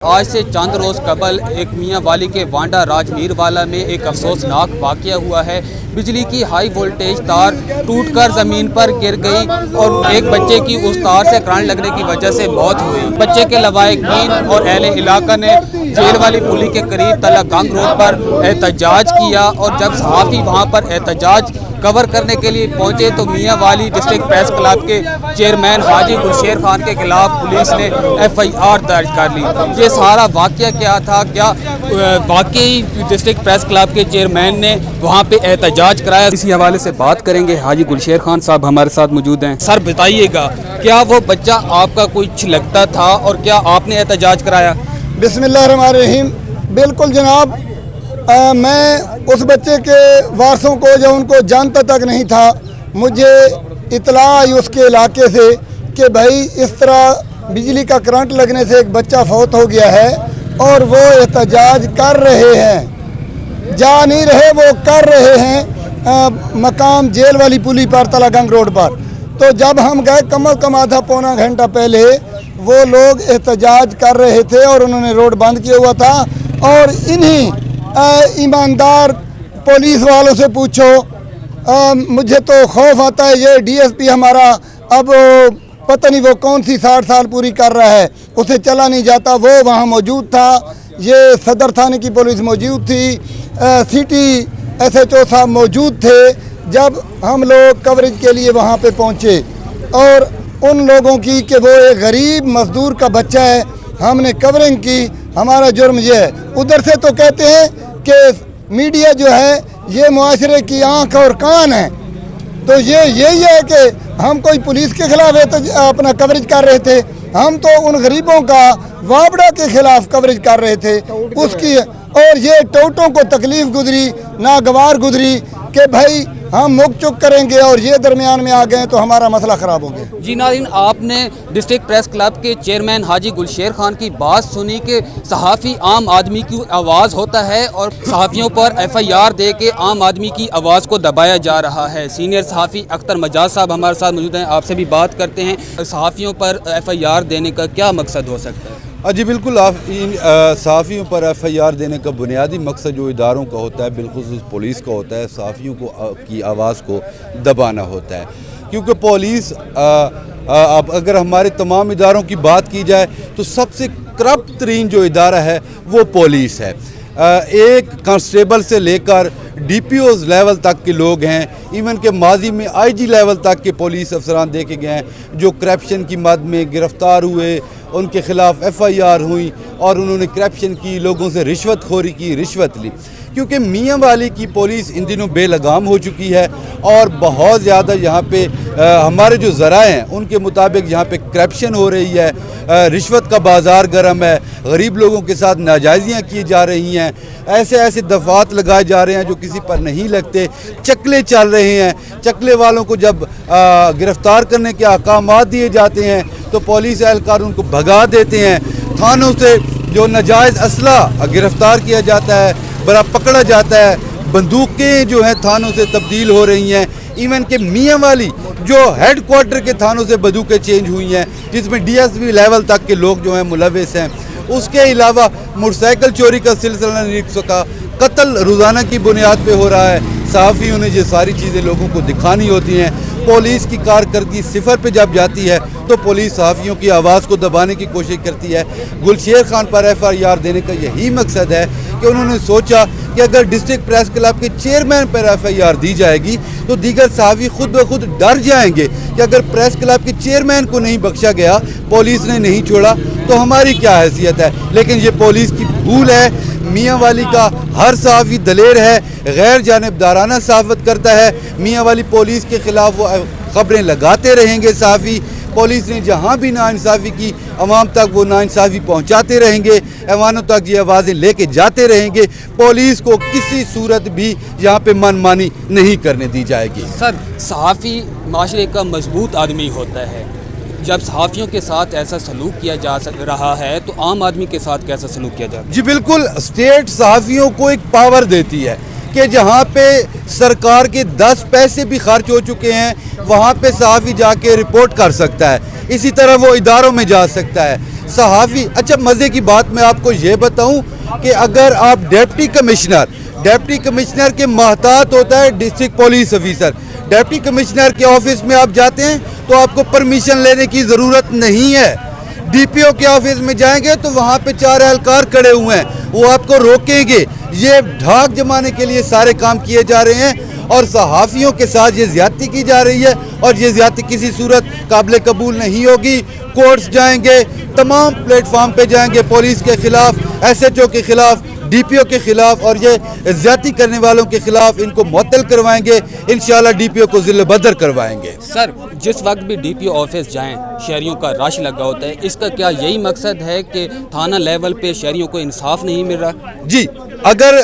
آج سے چند روز قبل ایک میاں والی کے وانڈا راج میر والا میں ایک افسوسناک واقعہ ہوا ہے۔ بجلی کی ہائی وولٹیج تار ٹوٹ کر زمین پر گر گئی اور ایک بچے کی اس تار سے کرنٹ لگنے کی وجہ سے موت ہوئی۔ بچے کے لواحقین اور اہل علاقہ نے جیل والی پلی کے قریب تلا گنگ روڈ پر احتجاج کیا اور جب صحافی وہاں پر احتجاج کور کرنے کے لیے پہنچے تو میاں والی ڈسٹرکٹ پریس کلب کے چیئرمین حاجی گلشیر خان کے خلاف پولیس نے FIR درج کر لی۔ یہ سارا واقعہ کیا تھا؟ کیا واقعی ڈسٹرکٹ پریس کلب کے چیئرمین نے وہاں پہ احتجاج کرایا؟ اسی حوالے سے بات کریں گے۔ حاجی گلشیر خان صاحب ہمارے ساتھ موجود ہیں۔ سر بتائیے گا، کیا وہ بچہ آپ کا کوئی لگتا تھا اور کیا آپ نے احتجاج کرایا؟ بسم اللہ الرحمن الرحیم۔ بالکل جناب، میں اس بچے کے وارثوں کو جو ان کو جانتا تک نہیں تھا، مجھے اطلاع آئی اس کے علاقے سے کہ بھائی اس طرح بجلی کا کرنٹ لگنے سے ایک بچہ فوت ہو گیا ہے اور وہ احتجاج کر رہے ہیں، جا نہیں رہے، وہ کر رہے ہیں مقام جیل والی پلی پر تلا گنگ روڈ پر۔ تو جب ہم گئے کم از کم آدھا پونا گھنٹہ پہلے وہ لوگ احتجاج کر رہے تھے اور انہوں نے روڈ بند کیا ہوا تھا، اور انہی ایماندار پولیس والوں سے پوچھو، مجھے تو خوف آتا ہے۔ یہ DSP ہمارا اب پتہ نہیں وہ کون سی 60 سال پوری کر رہا ہے، اسے چلا نہیں جاتا، وہ وہاں موجود تھا۔ یہ صدر تھانے کی پولیس موجود تھی، سٹی SHO صاحب موجود تھے جب ہم لوگ کوریج کے لیے وہاں پہ پہنچے، اور ان لوگوں کی کہ وہ ایک غریب مزدور کا بچہ ہے، ہم نے کورنگ کی۔ ہمارا جرم یہ ہے، ادھر سے تو کہتے ہیں کہ میڈیا جو ہے یہ معاشرے کی آنکھ اور کان ہے، تو یہی ہے کہ ہم کوئی پولیس کے خلاف اپنا کوریج کر رہے تھے، ہم تو ان غریبوں کا وابڑہ کے خلاف کوریج کر رہے تھے اس کی، اور یہ ٹوٹوں کو تکلیف گزری، ناگوار گزری کہ بھائی ہم مک چک کریں گے، اور یہ درمیان میں آ گئے تو ہمارا مسئلہ خراب ہو گیا۔ جی ناظرین، آپ نے ڈسٹرکٹ پریس کلب کے چیئرمین حاجی گلشیر خان کی بات سنی کہ صحافی عام آدمی کی آواز ہوتا ہے اور صحافیوں پر FIR دے کے عام آدمی کی آواز کو دبایا جا رہا ہے۔ سینئر صحافی اختر مجاز صاحب ہمارے ساتھ موجود ہیں، آپ سے بھی بات کرتے ہیں۔ صحافیوں پر FIR دینے کا کیا مقصد ہو سکتا ہے؟ جی بالکل، صحافیوں پر FIR دینے کا بنیادی مقصد جو اداروں کا ہوتا ہے، بالخصوص پولیس کا ہوتا ہے، صحافیوں کی آواز کو دبانا ہوتا ہے، کیونکہ پولیس اب اگر ہمارے تمام اداروں کی بات کی جائے تو سب سے کرپٹ ترین جو ادارہ ہے وہ پولیس ہے۔ ایک کانسٹیبل سے لے کر DPOs لیول تک کے لوگ ہیں، ایون کہ ماضی میں IG لیول تک کے پولیس افسران دیکھے گئے ہیں جو کرپشن کی مد میں گرفتار ہوئے، ان کے خلاف FIR ہوئی اور انہوں نے کرپشن کی، لوگوں سے رشوت خوری کی، رشوت لی۔ کیونکہ میاں والی کی پولیس ان دنوں بے لگام ہو چکی ہے اور بہت زیادہ یہاں پہ ہمارے جو ذرائع ہیں ان کے مطابق یہاں پہ کرپشن ہو رہی ہے، رشوت کا بازار گرم ہے، غریب لوگوں کے ساتھ ناجائزیاں کی جا رہی ہیں، ایسے دفعات لگائے جا رہے ہیں جو کسی پر نہیں لگتے، چکلے چل رہے ہیں۔ چکلے والوں کو جب گرفتار کرنے کے احکامات دیے جاتے ہیں تو پولیس اہلکار ان کو بھگا دیتے ہیں۔ تھانوں سے جو ناجائز اسلحہ گرفتار کیا جاتا ہے، بڑا پکڑا جاتا ہے، بندوقیں جو ہیں تھانوں سے تبدیل ہو رہی ہیں، ایون کہ میاں والی جو ہیڈ کوارٹر کے تھانوں سے بندوقیں چینج ہوئی ہیں جس میں DSP لیول تک کے لوگ جو ہیں ملوث ہیں۔ اس کے علاوہ موٹر سائیکل چوری کا سلسلہ نہیں رک سکا، قتل روزانہ کی بنیاد پہ ہو رہا ہے۔ صحافیوں نے یہ ساری چیزیں لوگوں کو دکھانی ہوتی ہیں۔ پولیس کی کارکردگی صفر پہ جب جاتی ہے تو پولیس صحافیوں کی آواز کو دبانے کی کوشش کرتی ہے۔ گلشیر خان پر FIR دینے کا یہی مقصد ہے کہ انہوں نے سوچا کہ اگر ڈسٹرکٹ پریس کلب کے چیئرمین پر FIR دی جائے گی تو دیگر صحافی خود بخود ڈر جائیں گے کہ اگر پریس کلب کے چیئرمین کو نہیں بخشا گیا، پولیس نے نہیں چھوڑا تو ہماری کیا حیثیت ہے۔ لیکن یہ پولیس کی بھول ہے۔ میاں والی کا ہر صحافی دلیر ہے، غیر جانبدارانہ صحافت کرتا ہے۔ میاں والی پولیس کے خلاف وہ خبریں لگاتے رہیں گے صحافی۔ پولیس نے جہاں بھی ناانصافی کی، عوام تک وہ ناانصافی پہنچاتے رہیں گے، ایوانوں تک یہ آوازیں لے کے جاتے رہیں گے۔ پولیس کو کسی صورت بھی یہاں پہ من مانی نہیں کرنے دی جائے گی۔ سر، صحافی معاشرے کا مضبوط آدمی ہوتا ہے، جب صحافیوں کے ساتھ ایسا سلوک کیا جا رہا ہے تو عام آدمی کے ساتھ کیسا سلوک کیا جاتا ہے؟ جی بالکل، اسٹیٹ صحافیوں کو ایک پاور دیتی ہے کہ جہاں پہ سرکار کے 10 پیسے بھی خرچ ہو چکے ہیں وہاں پہ صحافی جا کے رپورٹ کر سکتا ہے، اسی طرح وہ اداروں میں جا سکتا ہے صحافی۔ اچھا مزے کی بات میں آپ کو یہ بتاؤں کہ اگر آپ ڈپٹی کمشنر کے محتاط ہوتا ہے district police officer, deputy commissioner کے آفس میں آپ جاتے ہیں تو آپ کو پرمیشن لینے کی ضرورت نہیں ہے۔ ڈی پی او کے آفس میں جائیں گے تو وہاں پہ 4 اہلکار کھڑے ہوئے ہیں، وہ آپ کو روکیں گے۔ یہ ڈھاک جمانے کے لیے سارے کام کیے جا رہے ہیں اور صحافیوں کے ساتھ یہ زیادتی کی جا رہی ہے اور یہ زیادتی کسی صورت قابل قبول نہیں ہوگی۔ کورٹس جائیں گے، تمام پلیٹ فارم پہ جائیں گے، پولیس کے خلاف، ایس ایچ او کے خلاف، ڈی پی او کے خلاف اور یہ زیادتی کرنے والوں کے خلاف ان کو معطل کروائیں گے، انشاءاللہ ڈی پی او کو ذل بدر کروائیں گے۔ سر جس وقت بھی ڈی پی او آفس جائیں شہریوں کا رش لگا ہوتا ہے، اس کا کیا یہی مقصد ہے کہ تھانہ لیول پہ شہریوں کو انصاف نہیں مل رہا؟ جی، اگر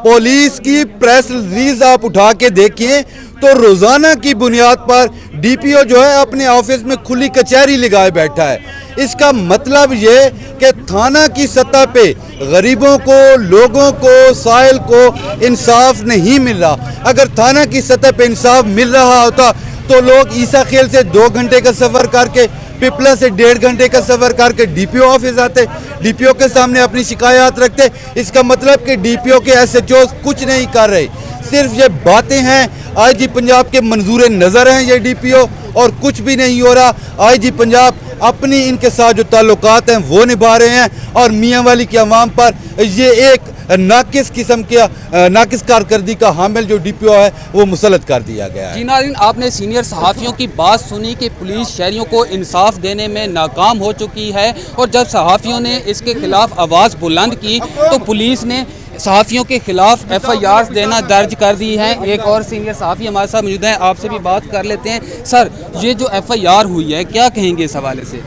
پولیس کی پریس ریلیز آپ اٹھا کے دیکھیں تو روزانہ کی بنیاد پر ڈی پی او جو ہے اپنے آفس میں کھلی کچہری لگائے بیٹھا ہے۔ اس کا مطلب یہ کہ تھانہ کی سطح پہ غریبوں کو، لوگوں کو، سائل کو انصاف نہیں مل رہا۔ اگر تھانہ کی سطح پہ انصاف مل رہا ہوتا تو لوگ عیسیٰ خیل سے 2 گھنٹے کا سفر کر کے، پپلا سے 1.5 گھنٹے کا سفر کر کے ڈی پی او آفس آتے، ڈی پی او کے سامنے اپنی شکایات رکھتے۔ اس کا مطلب کہ ڈی پی او کے ایس ایچ اوز کچھ نہیں کر رہے، صرف یہ باتیں ہیں۔ آئی جی پنجاب کے منظور نظر ہیں یہ ڈی پی او اور کچھ بھی نہیں ہو رہا۔ آئی جی پنجاب اپنی ان کے ساتھ جو تعلقات ہیں وہ نبھا رہے ہیں اور میاں والی کے عوام پر یہ ایک ناقص قسم کا ناقص کارکردگی کا حامل جو ڈی پی او ہے وہ مسلط کر دیا گیا ہے۔ جی ناظرین، آپ نے سینئر صحافیوں کی بات سنی کہ پولیس شہریوں کو انصاف دینے میں ناکام ہو چکی ہے اور جب صحافیوں نے اس کے خلاف آواز بلند کی تو پولیس نے صحافیوں کے خلاف ایف آئی آر دینا درج کر دی ہیں۔ ایک اور سینئر صحافی ہمارے ساتھ موجود ہیں، آپ سے بھی بات کر لیتے ہیں۔ سر یہ جو ایف آئی آر ہوئی ہے کیا کہیں گے اس حوالے سے؟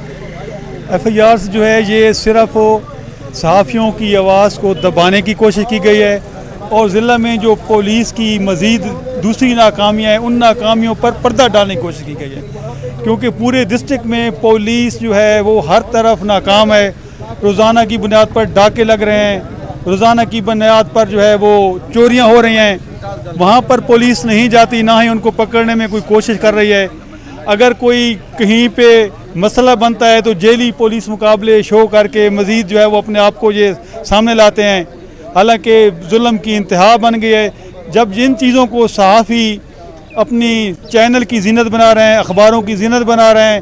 ایف آئی آرز جو ہے یہ صرف صحافیوں کی آواز کو دبانے کی کوشش کی گئی ہے اور ضلع میں جو پولیس کی مزید دوسری ناکامیاں ہیں ان ناکامیوں پر پردہ ڈالنے کی کوشش کی گئی ہے، کیونکہ پورے ڈسٹرکٹ میں پولیس جو ہے وہ ہر طرف ناکام ہے۔ روزانہ کی بنیاد پر ڈاکے لگ رہے ہیں، روزانہ کی بنیاد پر جو ہے وہ چوریاں ہو رہی ہیں، وہاں پر پولیس نہیں جاتی، نہ ہی ان کو پکڑنے میں کوئی کوشش کر رہی ہے۔ اگر کوئی کہیں پہ مسئلہ بنتا ہے تو جیلی پولیس مقابلے شو کر کے مزید جو ہے وہ اپنے آپ کو یہ سامنے لاتے ہیں، حالانکہ ظلم کی انتہا بن گئی ہے۔ جب جن چیزوں کو صحافی اپنی چینل کی زینت بنا رہے ہیں، اخباروں کی زینت بنا رہے ہیں،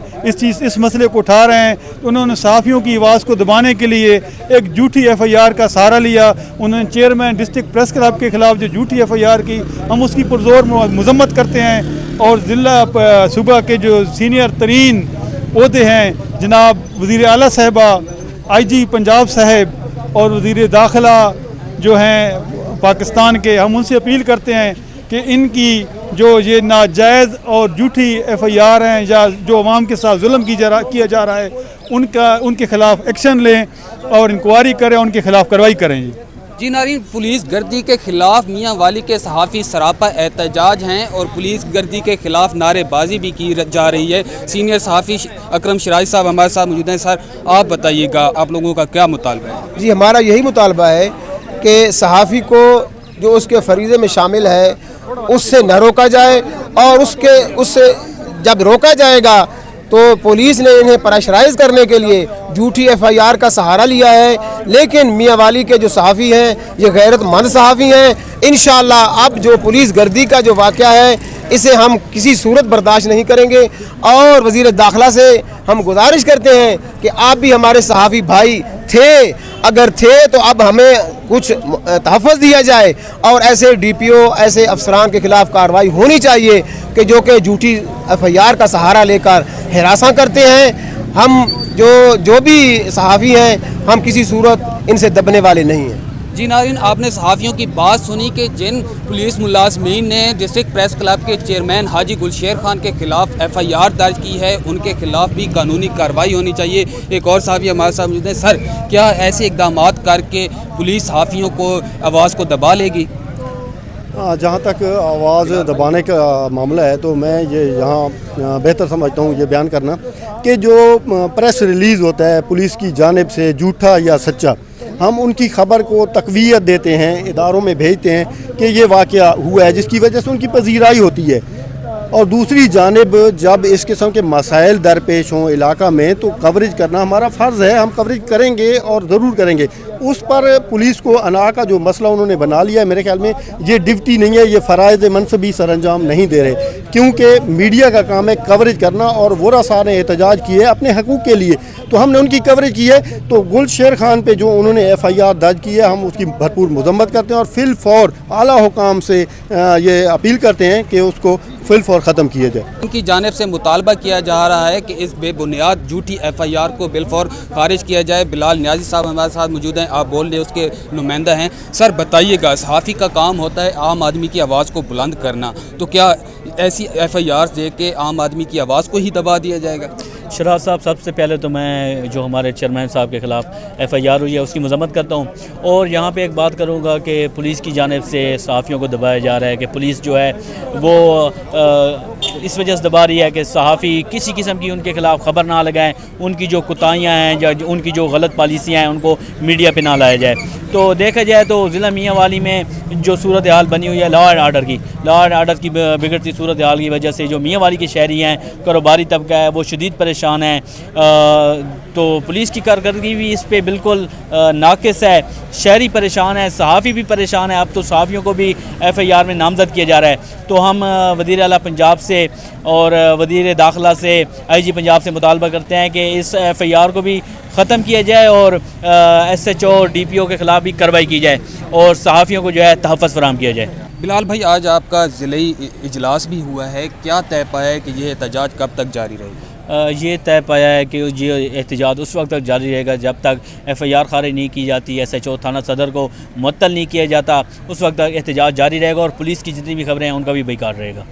اس مسئلے کو اٹھا رہے ہیں، تو انہوں نے صحافیوں کی آواز کو دبانے کے لیے ایک جھوٹی ایف آئی آر کا سہارا لیا۔ انہوں نے چیئرمین ڈسٹرکٹ پریس کلب کے خلاف جو جھوٹی ایف آئی آر کی، ہم اس کی پرزور مذمت کرتے ہیں اور ضلع صوبہ کے جو سینئر ترین عہدے ہیں جناب وزیر اعلیٰ صاحبہ، آئی جی پنجاب صاحب اور وزیر داخلہ جو ہیں پاکستان کے، ہم ان سے اپیل کرتے ہیں کہ ان کی جو یہ ناجائز اور جھوٹی ایف آئی آر ہیں یا جو عوام کے ساتھ ظلم کیا جا رہا ہے ان کے خلاف ایکشن لیں اور انکوائری کریں، ان کے خلاف کارروائی کریں۔ جی ناظرین، پولیس گردی کے خلاف میاں والی کے صحافی سراپا احتجاج ہیں اور پولیس گردی کے خلاف نعرے بازی بھی کی جا رہی ہے۔ سینئر صحافی اکرم شراج صاحب ہمارے ساتھ موجود ہیں۔ سر آپ بتائیے گا آپ لوگوں کا کیا مطالبہ ہے؟ جی ہمارا یہی مطالبہ ہے کہ صحافی کو جو اس کے فریضے میں شامل ہے اس سے نہ روکا جائے اور اس سے جب روکا جائے گا تو پولیس نے انہیں پریشرائز کرنے کے لیے جھوٹی ایف آئی آر کا سہارا لیا ہے، لیکن میاں والی کے جو صحافی ہیں یہ غیرت مند صحافی ہیں۔ انشاءاللہ اب جو پولیس گردی کا جو واقعہ ہے اسے ہم کسی صورت برداشت نہیں کریں گے اور وزیر داخلہ سے ہم گزارش کرتے ہیں کہ آپ بھی ہمارے صحافی بھائی تھے، اگر تھے تو اب ہمیں کچھ تحفظ دیا جائے اور ایسے ڈی پی او ایسے افسران کے خلاف کارروائی ہونی چاہیے کہ جو کہ جھوٹی ایف آئی آر کا سہارا لے کر ہراساں کرتے ہیں۔ ہم جو بھی صحافی ہیں ہم کسی صورت ان سے دبنے والے نہیں ہیں۔ جی ناظرین، آپ نے صحافیوں کی بات سنی کہ جن پولیس ملازمین نے ڈسٹرکٹ پریس کلب کے چیئرمین حاجی گلشیر خان کے خلاف ایف آئی آر درج کی ہے ان کے خلاف بھی قانونی کارروائی ہونی چاہیے۔ ایک اور صحافی ہمارے ساتھ موجود ہیں۔ سر کیا ایسے اقدامات کر کے پولیس صحافیوں کو آواز کو دبا لے گی؟ جہاں تک آواز دبانے کا معاملہ ہے تو میں یہ یہاں بہتر سمجھتا ہوں یہ بیان کرنا کہ جو پریس ریلیز ہوتا ہے پولیس کی جانب سے جھوٹا یا سچا، ہم ان کی خبر کو تقویت دیتے ہیں، اداروں میں بھیجتے ہیں کہ یہ واقعہ ہوا ہے، جس کی وجہ سے ان کی پذیرائی ہوتی ہے۔ اور دوسری جانب جب اس قسم کے مسائل درپیش ہوں علاقہ میں تو کوریج کرنا ہمارا فرض ہے، ہم کوریج کریں گے اور ضرور کریں گے۔ اس پر پولیس کو انا کا جو مسئلہ انہوں نے بنا لیا ہے، میرے خیال میں یہ ڈیوٹی نہیں ہے، یہ فرائض منصبی سر انجام نہیں دے رہے، کیونکہ میڈیا کا کام ہے کوریج کرنا، اور ورثاء نے احتجاج کی ہے اپنے حقوق کے لیے، تو ہم نے ان کی کوریج کی ہے۔ تو گلشیر خان پہ جو انہوں نے ایف آئی آر درج کی ہے، ہم اس کی بھرپور مذمت کرتے ہیں اور فی الفور اعلیٰ حکام سے یہ اپیل کرتے ہیں کہ اس کو فی الفور ختم کیا جائے۔ ان کی جانب سے مطالبہ کیا جا رہا ہے کہ اس بے بنیاد جھوٹی ایف آئی آر کو بالفور خارج کیا جائے۔ بلال نیازی صاحب ہمارے ساتھ موجود ہیں، آپ بول رہے اس کے نمائندہ ہیں۔ سر بتائیے گا، صحافی کا کام ہوتا ہے عام آدمی کی آواز کو بلند کرنا، تو کیا ایسی ایف آئی آر دے کے عام آدمی کی آواز کو ہی دبا دیا جائے گا؟ شراز صاحب، سب سے پہلے تو میں جو ہمارے چیئرمین صاحب کے خلاف ایف آئی آر ہوئی ہے اس کی مذمت کرتا ہوں، اور یہاں پہ ایک بات کروں گا کہ پولیس کی جانب سے صحافیوں کو دبایا جا رہا ہے کہ پولیس جو ہے وہ اس وجہ سے دبا رہی ہے کہ صحافی کسی قسم کی ان کے خلاف خبر نہ لگائیں، ان کی جو کوتاہیاں ہیں یا ان کی جو غلط پالیسیاں ہیں ان کو میڈیا پہ نہ لایا جائے۔ تو دیکھا جائے تو ضلع میاں والی میں جو صورتحال بنی ہوئی ہے لا اینڈ آرڈر کی بگڑتی صورتحال کی وجہ سے جو میاں والی کے شہری ہیں، کاروباری طبقہ ہے، وہ شدید پریشان ہیں۔ تو پولیس کی کارکردگی بھی اس پہ بالکل ناقص ہے، شہری پریشان ہے، صحافی بھی پریشان ہے۔ اب تو صحافیوں کو بھی ایف آئی آر میں نامزد کیا جا رہا ہے۔ تو ہم وزیر اعلیٰ پنجاب سے اور وزیر داخلہ سے، آئی جی پنجاب سے مطالبہ کرتے ہیں کہ اس ایف آئی آر کو بھی ختم کیا جائے اور ایس ایچ او اور ڈی پی او کے خلاف بھی کارروائی کی جائے اور صحافیوں کو جو ہے تحفظ فراہم کیا جائے۔ بلال بھائی، آج آپ کا ضلعی اجلاس بھی ہوا ہے، کیا طے پایا ہے کہ یہ احتجاج کب تک جاری رہے گا؟ یہ طے پایا ہے کہ یہ احتجاج اس وقت تک جاری رہے گا جب تک ایف آئی آر خارج نہیں کی جاتی، ایس ایچ او تھانہ صدر کو معطل نہیں کیا جاتا، اس وقت تک احتجاج جاری رہے گا اور پولیس کی جتنی بھی خبریں ہیں ان کا بھی بیکار رہے گا۔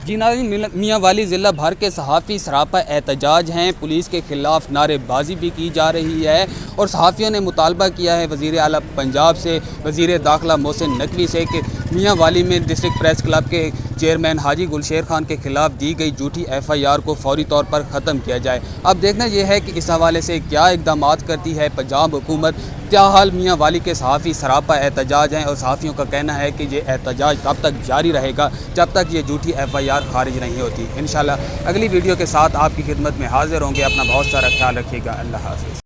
جی ناظرین، میاں والی ضلع بھر کے صحافی سراپا احتجاج ہیں، پولیس کے خلاف نعرے بازی بھی کی جا رہی ہے اور صحافیوں نے مطالبہ کیا ہے وزیر اعلیٰ پنجاب سے، وزیر داخلہ محسن نقوی سے کہ میاں والی میں ڈسٹرکٹ پریس کلب کے چیئرمین حاجی گلشیر خان کے خلاف دی گئی جھوٹی ایف آئی آر کو فوری طور پر ختم کیا جائے۔ اب دیکھنا یہ ہے کہ اس حوالے سے کیا اقدامات کرتی ہے پنجاب حکومت۔ فیالحال میاں والی کے صحافی سراپا احتجاج ہیں اور صحافیوں کا کہنا ہے کہ یہ احتجاج تب تک جاری رہے گا جب تک یہ جھوٹی ایف آئی آر خارج نہیں ہوتی۔ انشاءاللہ اگلی ویڈیو کے ساتھ آپ کی خدمت میں حاضر ہوں گے۔ اپنا بہت سارا خیال رکھیے گا۔ اللہ حافظ۔